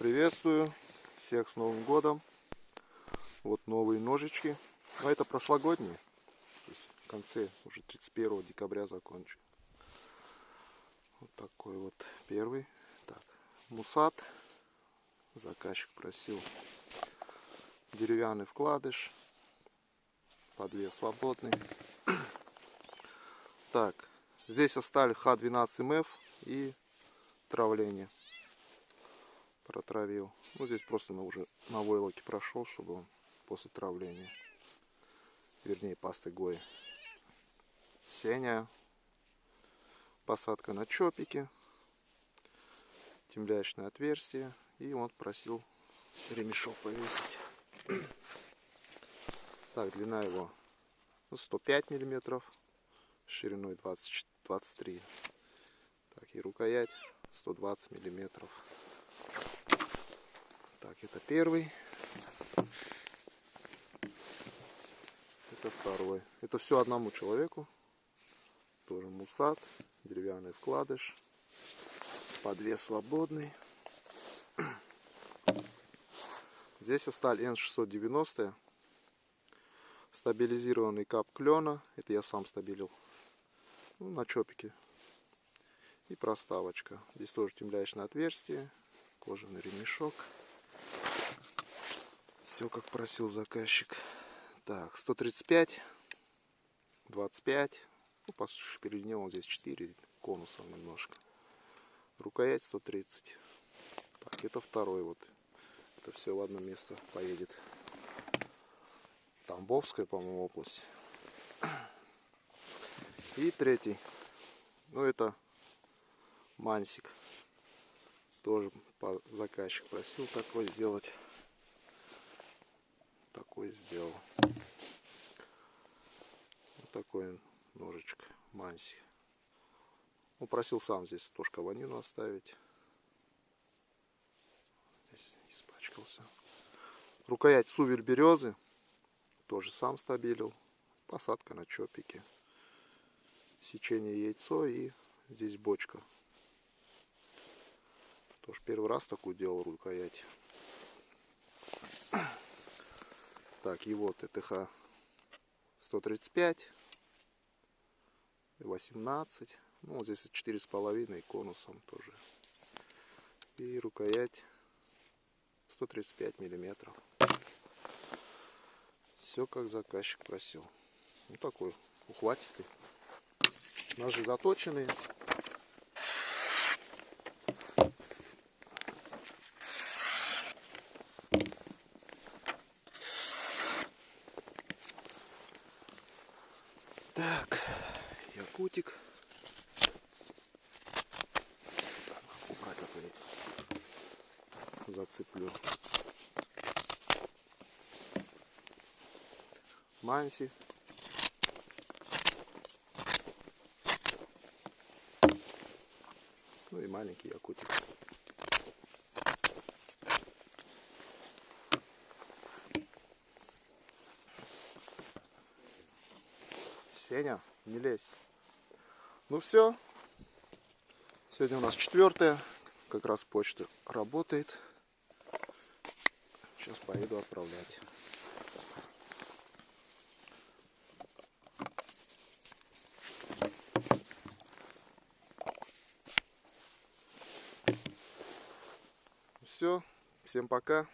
Приветствую всех с Новым годом. Вот новые ножички. Но это прошлогодние. То есть в конце, уже 31 декабря закончу. Вот такой вот первый. Так, Мусат. Заказчик просил. Деревянный вкладыш. Подвес свободный. Так, здесь оставили Х12МФ и травление. Протравил. Ну, здесь просто уже на войлоке прошел, чтобы он после травления, вернее пасты Гои. Сеня. Посадка на чопике. Темлячное отверстие. И он просил ремешок повесить. Так, длина его 105 миллиметров, шириной 23. Так, и рукоять 120 миллиметров. Так, это первый. Это второй. Это все одному человеку. Тоже Мусат. Деревянный вкладыш. Подвес свободный. Здесь сталь N690. Стабилизированный кап клена. Это я сам стабилил. Ну, на чопике. И проставочка. Здесь тоже темлячное отверстие. Кожаный ремешок. Все как просил заказчик. Так, 135, 25. Ну, по ширине он здесь 4 конусом немножко. Рукоять 130. Так, это второй вот. Это все в одно место поедет. Тамбовская, по-моему, область. И третий. Ну, это Мансик. Тоже заказчик просил такой сделать. Такой сделал. Вот такой ножичек Манси. Он просил сам здесь тоже каванину оставить. Здесь испачкался. Рукоять сувель березы. Тоже сам стабилил. Посадка на чопике. Сечение яйцо и здесь бочка. Тоже первый раз такую делал рукоять. Так, и вот ТТХ 135, 18. Ну, вот здесь 4,5 и конусом тоже. И рукоять 135 миллиметров. Все как заказчик просил. Ну, такой ухватистый. Ножи заточенные. Так, якутик. Так, убрать, а то я зацеплю. Манси. Ну и маленький якутик. Сеня, не лезь. Ну все. Сегодня у нас 4-е. Как раз почта работает. Сейчас поеду отправлять. Все. Всем пока.